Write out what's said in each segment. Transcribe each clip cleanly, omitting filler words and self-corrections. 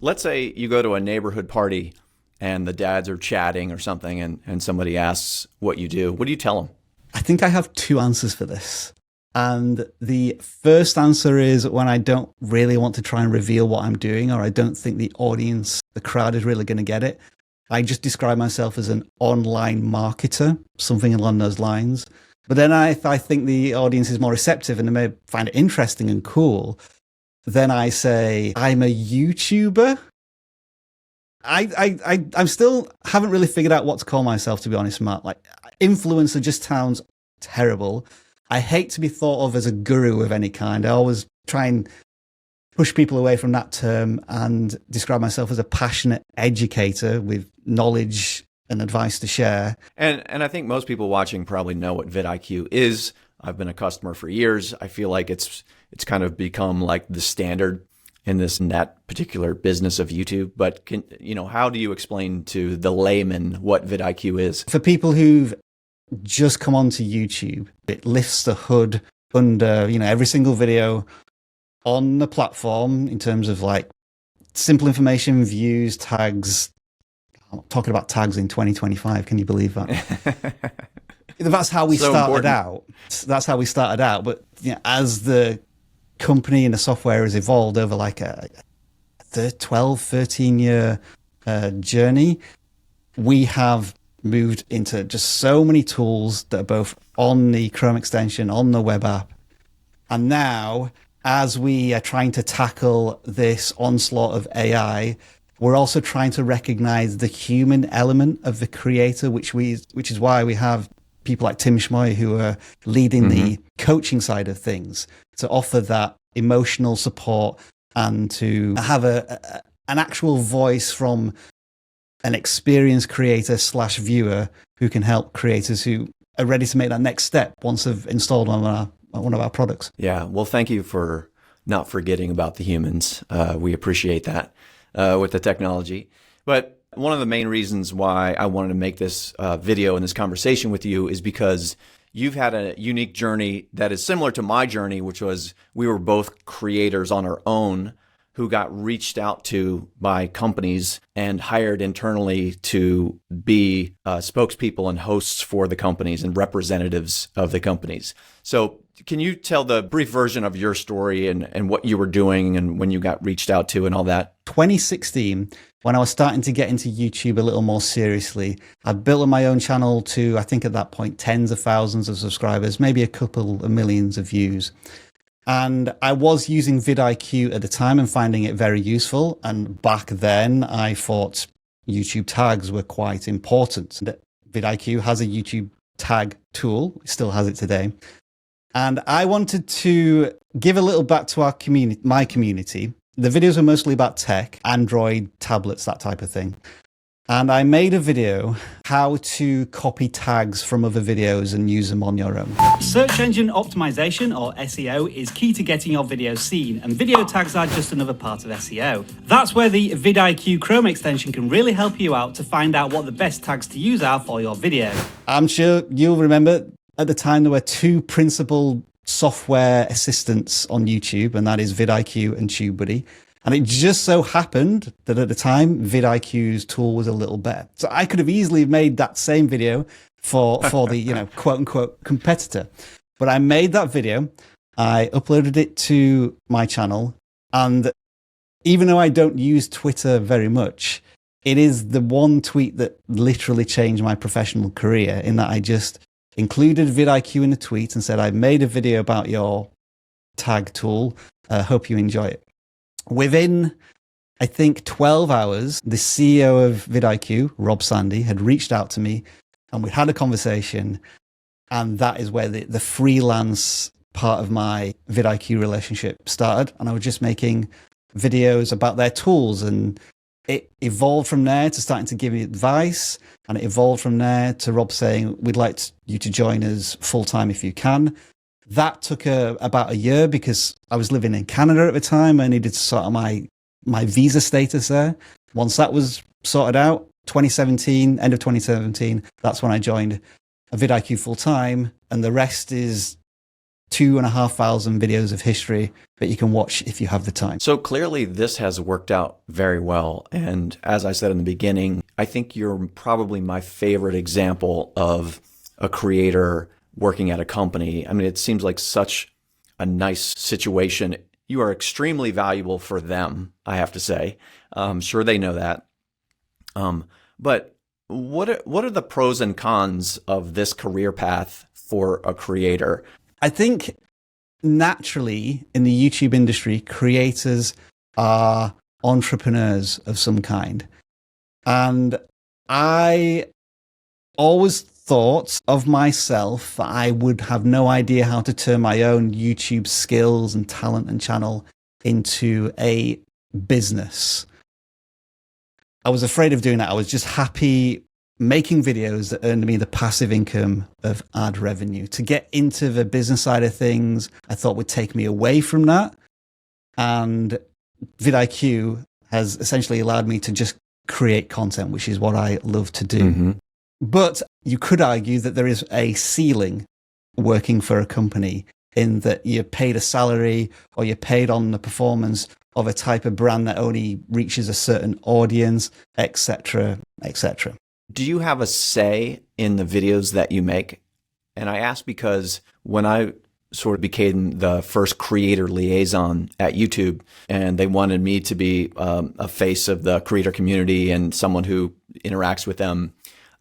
Let's say you go to a neighborhood party and the dads are chatting or something, and somebody asks what you do. What do you tell them? I think I have two answers for this. And the first answer is when I don't really want to try and reveal what I'm doing, or I don't think the audience, the crowd is really going to get it. I just describe myself as an online marketer, something along those lines. But then if I think the audience is more receptive and they may find it interesting and cool, then I say, I'm a YouTuber. I'm still haven't really figured out what to call myself, to be honest, Matt. Like, influencer just sounds terrible. I hate to be thought of as a guru of any kind. I always try and push people away from that term and describe myself as a passionate educator with knowledge and advice to share. And I think most people watching probably know what VidIQ is. I've been a customer for years. I feel like it's kind of become like the standard in that particular business of YouTube. But how do you explain to the layman what VidIQ is? For people who've just come onto YouTube, it lifts the hood under every single video on the platform in terms of like simple information, views, tags. I'm talking about tags in 2025. Can you believe that? That's how we started out. That's how we started out. But as the company and the software has evolved over like a 12, 13-year journey, we have moved into just so many tools that are both on the Chrome extension, on the web app. And now, as we are trying to tackle this onslaught of AI, we're also trying to recognize the human element of the creator, which is why we have people like Tim Schmoy who are leading the coaching side of things to offer that emotional support and to have an actual voice from an experienced creator / viewer who can help creators who are ready to make that next step once they've installed one of our products. Yeah. Well, thank you for not forgetting about the humans. We appreciate that with the technology. But one of the main reasons why I wanted to make this video and this conversation with you is because you've had a unique journey that is similar to my journey, which was we were both creators on our own who got reached out to by companies and hired internally to be spokespeople and hosts for the companies and representatives of the companies. So can you tell the brief version of your story and what you were doing and when you got reached out to and all that? 2016, when I was starting to get into YouTube a little more seriously, I'd built my own channel to, I think at that point, tens of thousands of subscribers, maybe a couple of millions of views. And I was using VidIQ at the time and finding it very useful. And back then, I thought YouTube tags were quite important. VidIQ has a YouTube tag tool. It still has it today. And I wanted to give a little back to our community, my community. The videos were mostly about tech, Android, tablets, that type of thing. And I made a video how to copy tags from other videos and use them on your own. Search engine optimization, or SEO, is key to getting your videos seen, and video tags are just another part of SEO. That's where the VidIQ Chrome extension can really help you out to find out what the best tags to use are for your video. I'm sure you'll remember at the time there were two principal software assistants on YouTube, and that is VidIQ and TubeBuddy. And it just so happened that at the time, VidIQ's tool was a little better. So I could have easily made that same video for the, quote unquote competitor. But I made that video, I uploaded it to my channel. And even though I don't use Twitter very much, it is the one tweet that literally changed my professional career, in that I just included VidIQ in the tweet and said, I made a video about your tag tool. Hope you enjoy it. Within, I think, 12 hours, the CEO of VidIQ, Rob Sandy, had reached out to me and we had a conversation. And that is where the freelance part of my VidIQ relationship started. And I was just making videos about their tools. And it evolved from there to starting to give me advice. And it evolved from there to Rob saying, we'd like you to join us full-time if you can. That took about a year because I was living in Canada at the time. I needed to sort out my visa status there. Once that was sorted out, end of 2017, that's when I joined VidIQ full time. And the rest is 2,500 videos of history that you can watch if you have the time. So clearly this has worked out very well. And as I said in the beginning, I think you're probably my favorite example of a creator working at a company. I mean, it seems like such a nice situation. You are extremely valuable for them, I have to say. I'm sure they know that. But what are the pros and cons of this career path for a creator? I think naturally in the YouTube industry, creators are entrepreneurs of some kind. And I always thought of myself that I would have no idea how to turn my own YouTube skills and talent and channel into a business. I was afraid of doing that. I was just happy making videos that earned me the passive income of ad revenue. To get into the business side of things, I thought would take me away from that. And VidIQ has essentially allowed me to just create content, which is what I love to do. Mm-hmm. But you could argue that there is a ceiling working for a company in that you're paid a salary or you're paid on the performance of a type of brand that only reaches a certain audience, etc., etc. Do you have a say in the videos that you make? And I ask because when I sort of became the first creator liaison at YouTube, and they wanted me to be a face of the creator community and someone who interacts with them,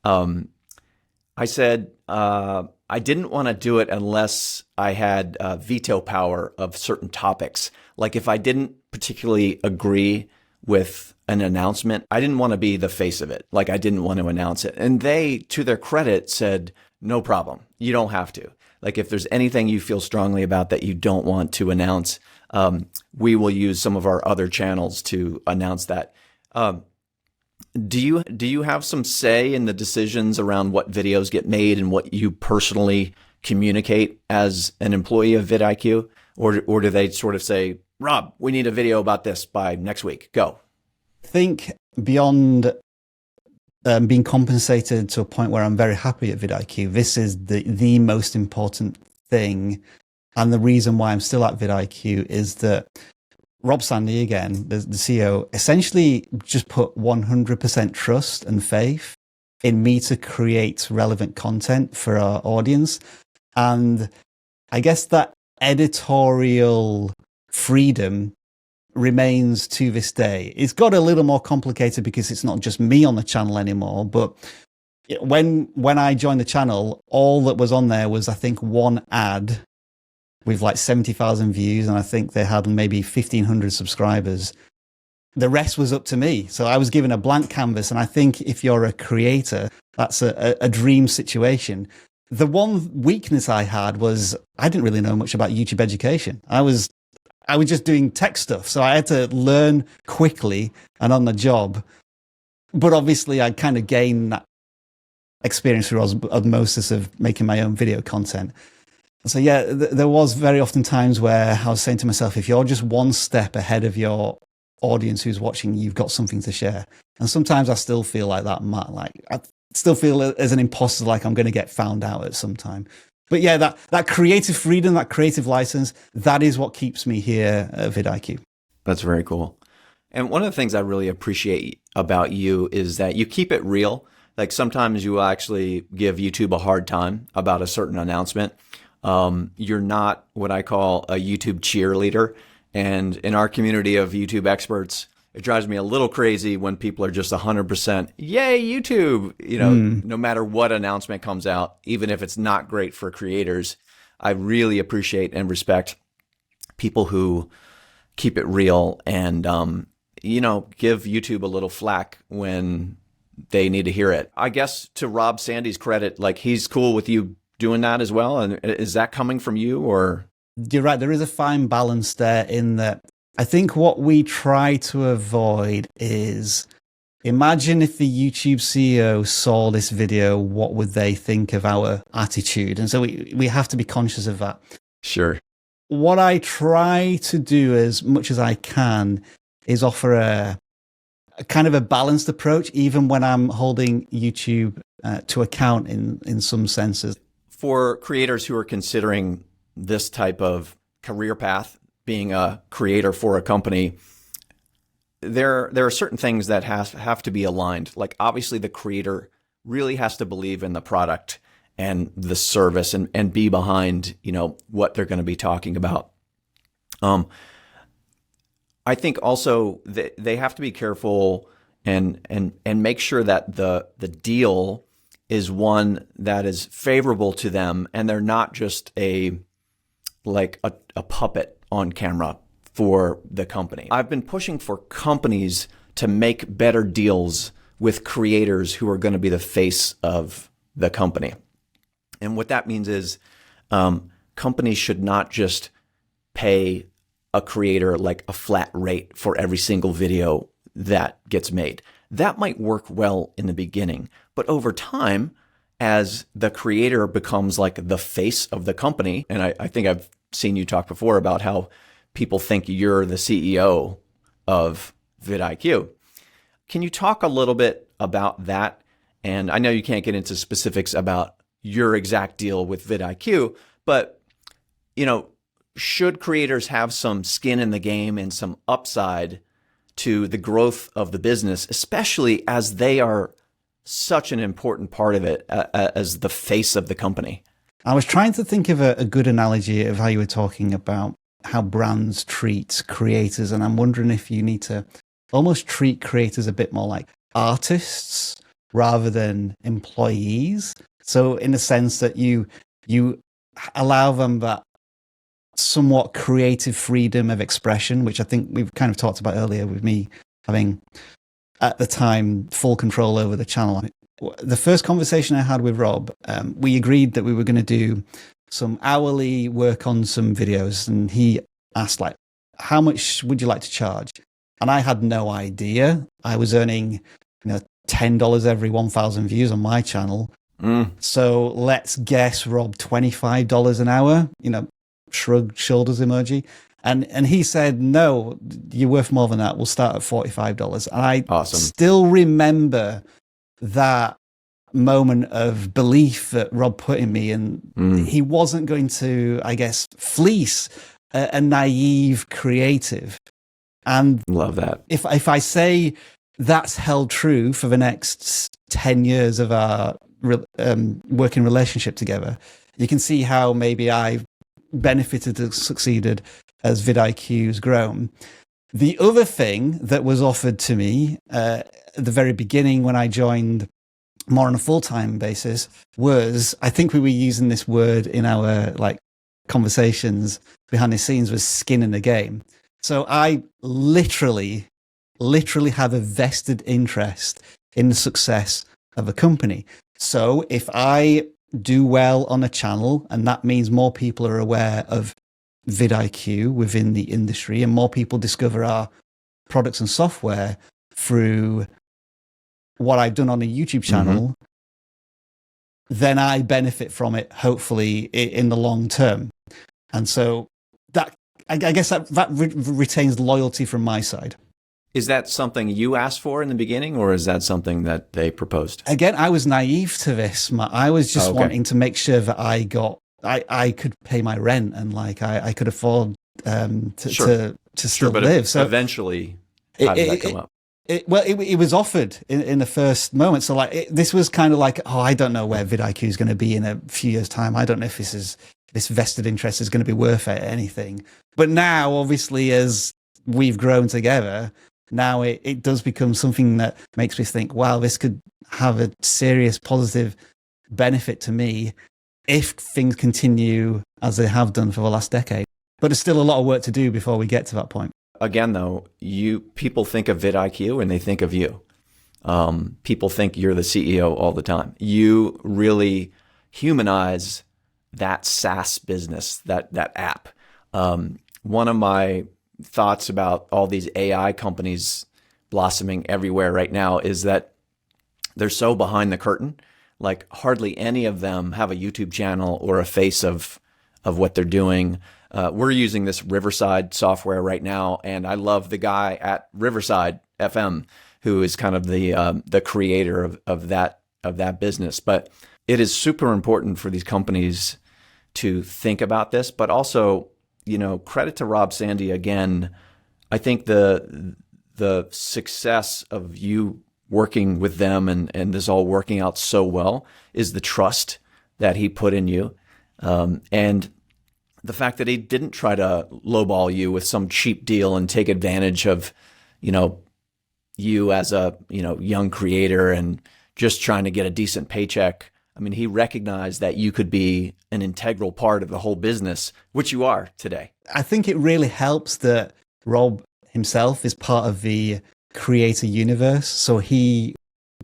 I said I didn't want to do it unless I had veto power of certain topics. Like if I didn't particularly agree with an announcement, I didn't want to be the face of it. Like I didn't want to announce it. And they, to their credit, said, no problem. You don't have to. Like if there's anything you feel strongly about that you don't want to announce, we will use some of our other channels to announce that. Do you have some say in the decisions around what videos get made and what you personally communicate as an employee of VidIQ? Or do they sort of say, Rob, we need a video about this by next week. Go. I think beyond being compensated to a point where I'm very happy at VidIQ, this is the most important thing. And the reason why I'm still at VidIQ is that Rob Sandy, again, the CEO, essentially just put 100% trust and faith in me to create relevant content for our audience. And I guess that editorial freedom remains to this day. It's got a little more complicated because it's not just me on the channel anymore. But when I joined the channel, all that was on there was, I think, one ad with like 70,000 views, and I think they had maybe 1,500 subscribers. The rest was up to me. So I was given a blank canvas, and I think if you're a creator, that's a dream situation. The one weakness I had was I didn't really know much about YouTube education. I was just doing tech stuff, so I had to learn quickly and on the job. But obviously, I kind of gained that experience through osmosis of making my own video content. So yeah, there was very often times where I was saying to myself, if you're just one step ahead of your audience who's watching, you've got something to share. And sometimes I still feel like that, Matt. Like I still feel as an imposter, like I'm going to get found out at some time. But yeah, that creative freedom, that creative license, that is what keeps me here at VidIQ. That's very cool. And one of the things I really appreciate about you is that you keep it real. Like sometimes you actually give YouTube a hard time about a certain announcement. You're not what I call a YouTube cheerleader. And in our community of YouTube experts, it drives me a little crazy when people are just 100%, yay, YouTube, no matter what announcement comes out, even if it's not great for creators. I really appreciate and respect people who keep it real and, give YouTube a little flack when they need to hear it. I guess to Rob Sandy's credit, like he's cool with you doing that as well. And is that coming from you or? You're right. There is a fine balance there in that I think what we try to avoid is imagine if the YouTube CEO saw this video, what would they think of our attitude? And so we have to be conscious of that. Sure. What I try to do as much as I can is offer a kind of a balanced approach, even when I'm holding YouTube to account in some senses. For creators who are considering this type of career path, being a creator for a company, there are certain things that have to be aligned. Like obviously the creator really has to believe in the product and the service and be behind, what they're going to be talking about. I think also they have to be careful and make sure that the deal is one that is favorable to them, and they're not just a puppet on camera for the company. I've been pushing for companies to make better deals with creators who are going to be the face of the company. And what that means is companies should not just pay a creator like a flat rate for every single video that gets made. That might work well in the beginning, but over time, as the creator becomes like the face of the company, and I think I've seen you talk before about how people think you're the CEO of VidIQ. Can you talk a little bit about that? And I know you can't get into specifics about your exact deal with VidIQ, but should creators have some skin in the game and some upside to the growth of the business, especially as they are such an important part of it as the face of the company? I was trying to think of a good analogy of how you were talking about how brands treat creators, and I'm wondering if you need to almost treat creators a bit more like artists rather than employees. So in the sense that you allow them that somewhat creative freedom of expression, which I think we've kind of talked about earlier with me having, at the time, full control over the channel. The first conversation I had with Rob, we agreed that we were going to do some hourly work on some videos, and he asked, how much would you like to charge? And I had no idea. I was earning, $10 every 1,000 views on my channel. So let's guess, Rob, $25 an hour, shrug shoulders emoji. And he said, no, you're worth more than that. We'll start at $45. And I still remember that moment of belief that Rob put in me. And he wasn't going to, I guess, fleece a naive creative. And love that. If I say that's held true for the next 10 years of our working relationship together, you can see how maybe I've benefited and succeeded as VidIQ's grown. The other thing that was offered to me at the very beginning when I joined more on a full-time basis was, I think we were using this word in our conversations behind the scenes, was skin in the game. So I literally have a vested interest in the success of a company. So if I do well on a channel, and that means more people are aware of VidIQ within the industry, and more people discover our products and software through what I've done on a YouTube channel, then I benefit from it, hopefully, in the long term. And so that, I guess that retains loyalty from my side. Is that something you asked for in the beginning, or is that something that they proposed? Again, I was naive to this. I was just wanting to make sure that I could pay my rent, and I could afford to still live. So eventually, how did that come up? It was offered in the first moment. So this was kind of I don't know where VidIQ is going to be in a few years' time. I don't know if this vested interest is going to be worth anything. But now, obviously, as we've grown together, now it does become something that makes me think, wow, this could have a serious positive benefit to me if things continue as they have done for the last decade. But there's still a lot of work to do before we get to that point. Again, though, people think of VidIQ and they think of you. People think you're the CEO all the time. You really humanize that SaaS business, that app. One of my thoughts about all these AI companies blossoming everywhere right now is that they're so behind the curtain. Hardly any of them have a YouTube channel or a face of what they're doing. We're using this Riverside software right now, and I love the guy at Riverside FM who is kind of the creator of that business. But it is super important for these companies to think about this, but also, credit to Rob Sandy again. I think the success of you working with them and this all working out so well is the trust that he put in you. And the fact that he didn't try to lowball you with some cheap deal and take advantage of, you as a, young creator and just trying to get a decent paycheck. I mean, he recognized that you could be an integral part of the whole business, which you are today. I think it really helps that Rob himself is part of the creator universe. So he,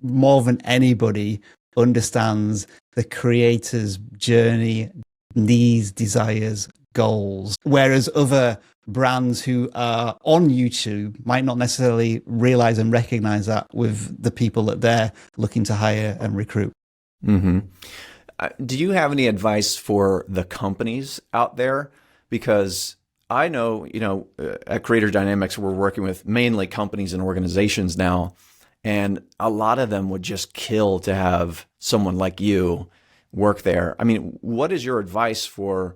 more than anybody, understands the creator's journey, needs, desires, goals. Whereas other brands who are on YouTube might not necessarily realize and recognize that with the people that they're looking to hire and recruit. Mm-hmm. Do you have any advice for the companies out there? Because I know, at Creator Dynamics, we're working with mainly companies and organizations now, and a lot of them would just kill to have someone like you work there. I mean, what is your advice for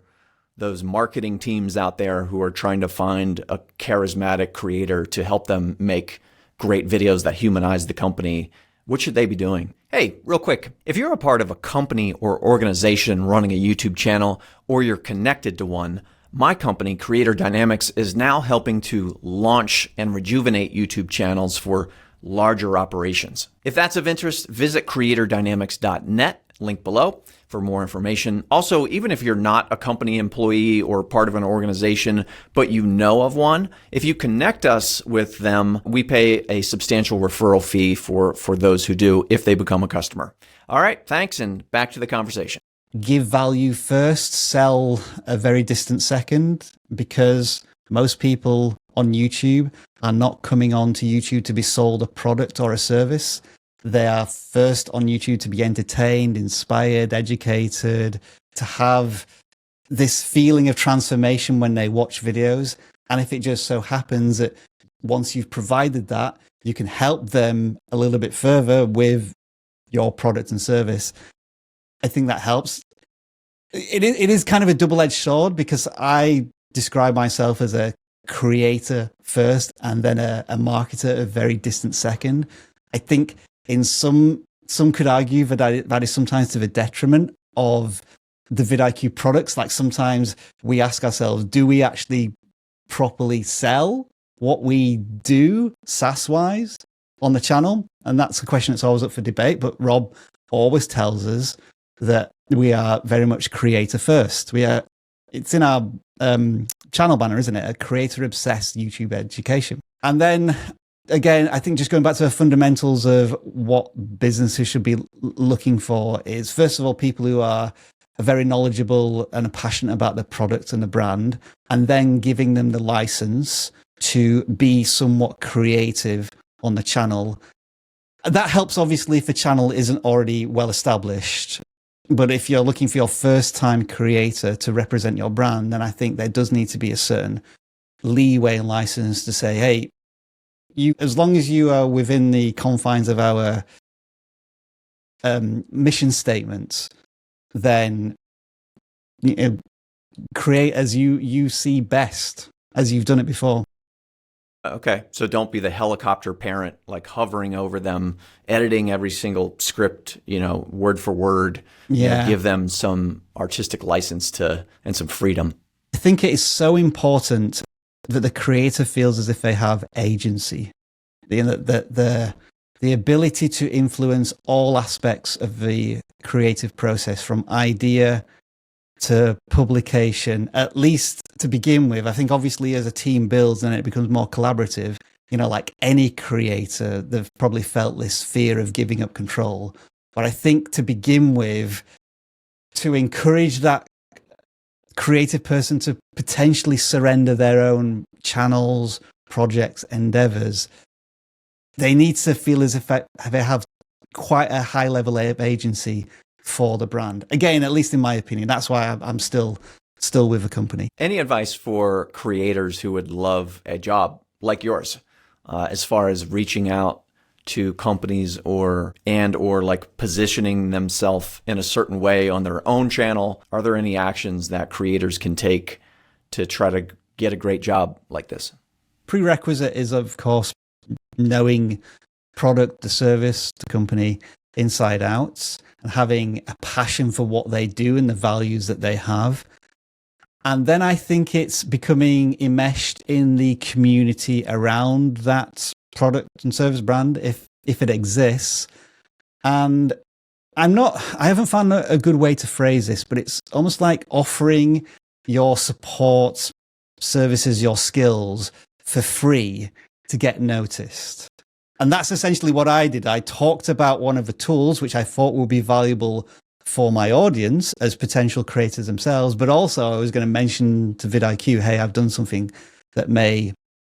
those marketing teams out there who are trying to find a charismatic creator to help them make great videos that humanize the company? What should they be doing? Hey, real quick, if you're a part of a company or organization running a YouTube channel, or you're connected to one, my company, Creator Dynamics, is now helping to launch and rejuvenate YouTube channels for larger operations. If that's of interest, visit creatordynamics.net, link below, for more information. Also, even if you're not a company employee or part of an organization, but you know of one, if you connect us with them, we pay a substantial referral fee for those who do if they become a customer. All right, thanks, and back to the conversation. Give value first, sell a very distant second, because most people on YouTube are not coming on to YouTube to be sold a product or a service. They are first on YouTube to be entertained, inspired, educated, to have this feeling of transformation when they watch videos. And if it just so happens that once you've provided that, you can help them a little bit further with your product and service, I think that helps. It is kind of a double-edged sword, because I describe myself as a creator first and then a marketer a very distant second. I think in some could argue that is sometimes to the detriment of the VidIQ products. Like sometimes we ask ourselves, do we actually properly sell what we do SaaS-wise on the channel? And that's a question that's always up for debate. But Rob always tells us that we are very much creator first. It's in our channel banner, isn't it? A creator-obsessed YouTube education. And then again, I think just going back to the fundamentals of what businesses should be looking for is, first of all, people who are very knowledgeable and are passionate about the product and the brand, and then giving them the license to be somewhat creative on the channel. That helps, obviously, if the channel isn't already well established. But if you're looking for your first-time creator to represent your brand, then I think there does need to be a certain leeway and license to say, hey, as long as you are within the confines of our mission statements, then create as you see best, as you've done it before. Okay, so don't be the helicopter parent, like hovering over them, editing every single script, word for word. Yeah. Give them some artistic license and some freedom. I think it is so important that the creator feels as if they have agency, the ability to influence all aspects of the creative process, from idea to publication, at least to begin with. I think obviously as a team builds and it becomes more collaborative, like any creator, they've probably felt this fear of giving up control. But I think to begin with, to encourage that creative person to potentially surrender their own channels, projects, endeavors, they need to feel as if they have quite a high level of agency for the brand. Again, at least in my opinion, that's why I'm still with the company. Any advice for creators who would love a job like yours, as far as reaching out to companies or like positioning themselves in a certain way on their own channel? Are there any actions that creators can take to try to get a great job like this? Prerequisite is, of course, knowing product, the service, the company inside out, and having a passion for what they do and the values that they have. And then I think it's becoming enmeshed in the community around that product and service brand, if it exists. And I haven't found a good way to phrase this, but it's almost like offering your support services, your skills for free to get noticed. And that's essentially what I did. I talked about one of the tools which I thought would be valuable for my audience as potential creators themselves, but also I was going to mention to VidIQ, hey, I've done something that may,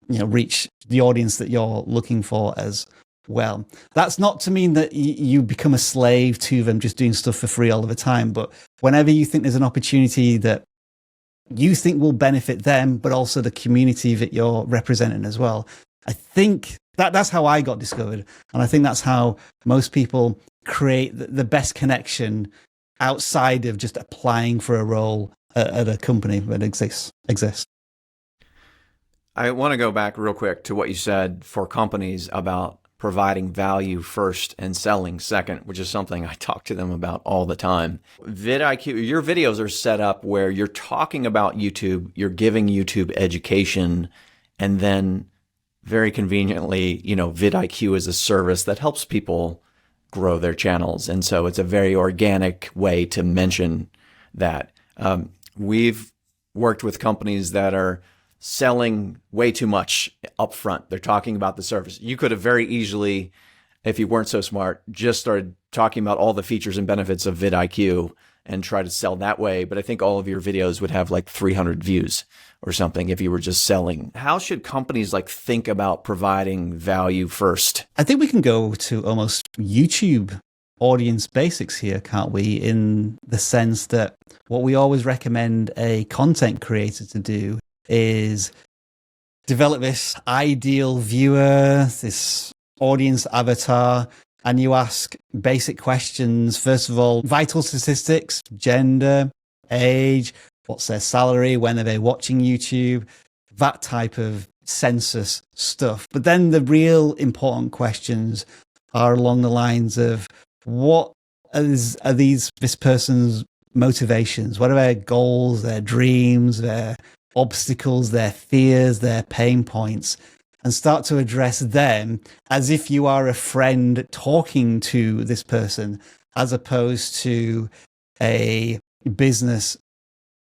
reach the audience that you're looking for as well. That's not to mean that you become a slave to them just doing stuff for free all of the time, but whenever you think there's an opportunity that you think will benefit them, but also the community that you're representing as well, I think that's how I got discovered. And I think that's how most people create the best connection outside of just applying for a role at a company that exists. I want to go back real quick to what you said for companies about providing value first and selling second, which is something I talk to them about all the time. VidIQ, your videos are set up where you're talking about YouTube, you're giving YouTube education, and then very conveniently, VidIQ is a service that helps people grow their channels. And so it's a very organic way to mention that. We've worked with companies that are selling way too much upfront. They're talking about the service. You could have very easily, if you weren't so smart, just started talking about all the features and benefits of VidIQ and try to sell that way. But I think all of your videos would have like 300 views or something if you were just selling. How should companies think about providing value first? I think we can go to almost YouTube audience basics here, can't we? In the sense that what we always recommend a content creator to do is develop this ideal viewer, this audience avatar, and you ask basic questions. First of all, vital statistics, gender, age, what's their salary, when are they watching YouTube, that type of census stuff. But then the real important questions are along the lines of what this person's motivations? What are their goals, their dreams, their obstacles, their fears, their pain points? And start to address them as if you are a friend talking to this person, as opposed to a business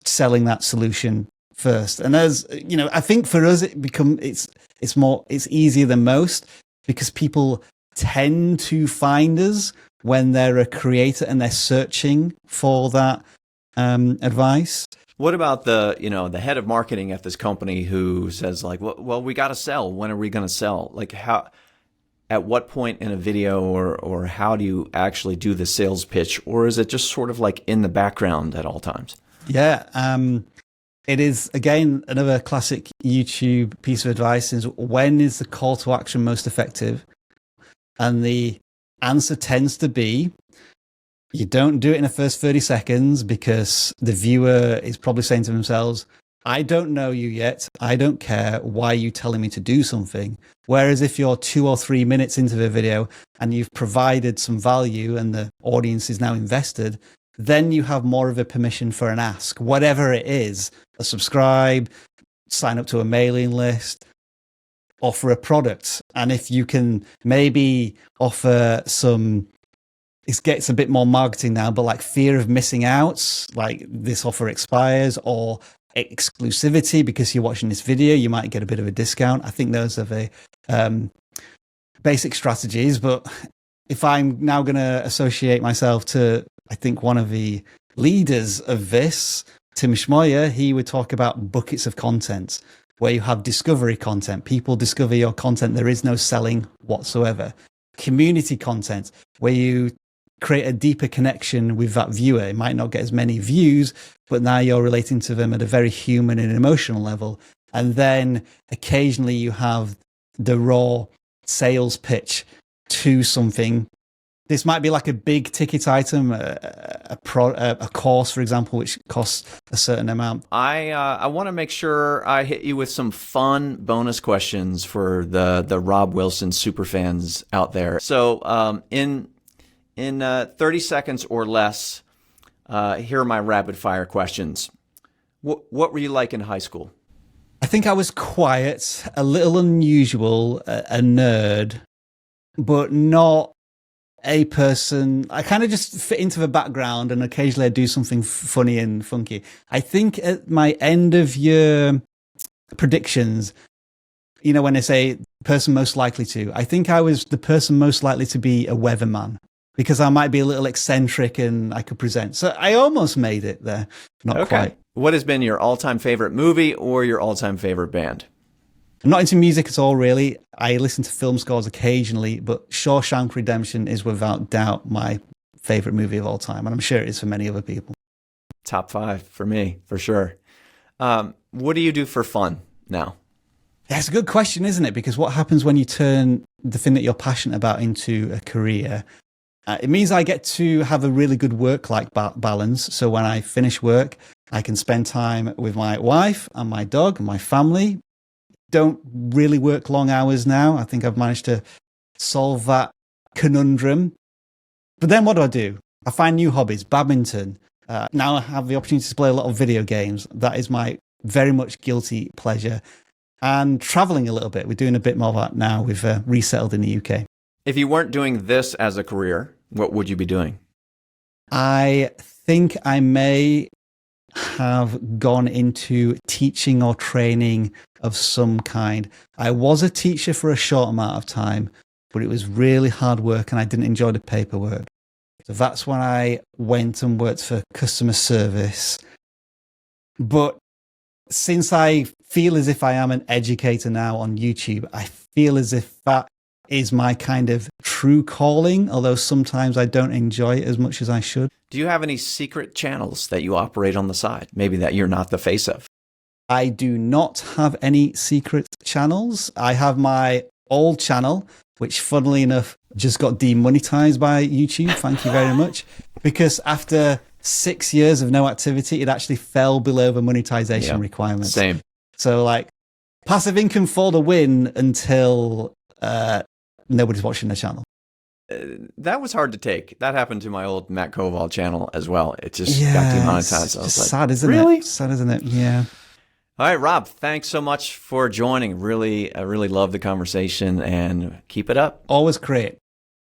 selling that solution first. And as I think for us, it's easier than most because people tend to find us when they're a creator and they're searching for that advice. What about the head of marketing at this company who says well, we got to sell. When are we going to sell? At what point in a video or how do you actually do the sales pitch? Or is it just sort of in the background at all times? Yeah. It is, again, another classic YouTube piece of advice is when is the call to action most effective? And the answer tends to be you don't do it in the first 30 seconds because the viewer is probably saying to themselves, I don't know you yet. I don't care. Why are you telling me to do something? Whereas if you're 2 or 3 minutes into the video and you've provided some value and the audience is now invested, then you have more of a permission for an ask, whatever it is, a subscribe, sign up to a mailing list, offer a product. And if you can maybe offer some, it gets a bit more marketing now, but fear of missing out, this offer expires, or exclusivity because you're watching this video, you might get a bit of a discount. I think those are the basic strategies. But if I'm now going to associate myself to, I think, one of the leaders of this, Tim Schmoyer, he would talk about buckets of content where you have discovery content. People discover your content. There is no selling whatsoever. Community content where you create a deeper connection with that viewer. It might not get as many views, but now you're relating to them at a very human and emotional level. And then occasionally you have the raw sales pitch to something. This might be like a big ticket item, a course, for example, which costs a certain amount. I want to make sure I hit you with some fun bonus questions for the Rob Wilson superfans out there. So in 30 seconds or less, here are my rapid fire questions. What were you like in high school? I think I was quiet, a little unusual, a nerd, but not a person. I kind of just fit into the background, and occasionally I do something funny and funky. I think at my end of year predictions, you know, when they say person most likely to, I think I was the person most likely to be a weatherman because I might be a little eccentric and I could present. So I almost made it there. Not quite. What has been your all-time favorite movie or your all-time favorite band? I'm not into music at all, really. I listen to film scores occasionally, but Shawshank Redemption is without doubt my favorite movie of all time, and I'm sure it is for many other people. Top 5 for me, for sure. What do you do for fun now? That's a good question, isn't it? Because what happens when you turn the thing that you're passionate about into a career? It means I get to have a really good work-life balance. So when I finish work, I can spend time with my wife and my dog and my family. Don't really work long hours now. I think I've managed to solve that conundrum. But then what do? I find new hobbies, badminton. Now I have the opportunity to play a lot of video games. That is my very much guilty pleasure. And traveling a little bit. We're doing a bit more of that now. We've resettled in the UK. If you weren't doing this as a career, what would you be doing? I think I may have gone into teaching or training of some kind. I was a teacher for a short amount of time, but it was really hard work and I didn't enjoy the paperwork. So that's when I went and worked for customer service. But since I feel as if I am an educator now on YouTube, I feel as if that is my kind of true calling, although sometimes I don't enjoy it as much as I should. Do you have any secret channels that you operate on the side? Maybe that you're not the face of? I do not have any secret channels. I have my old channel, which funnily enough just got demonetized by YouTube. Thank you very much. Because after 6 years of no activity, it actually fell below the monetization requirements. Same. So like passive income for the win until nobody's watching the channel. That was hard to take. That happened to my old Matt Koval channel as well. It just got demonetized. It's just sad, isn't it? Really? Sad, isn't it? Yeah. All right, Rob, thanks so much for joining. I really love the conversation and keep it up. Always great.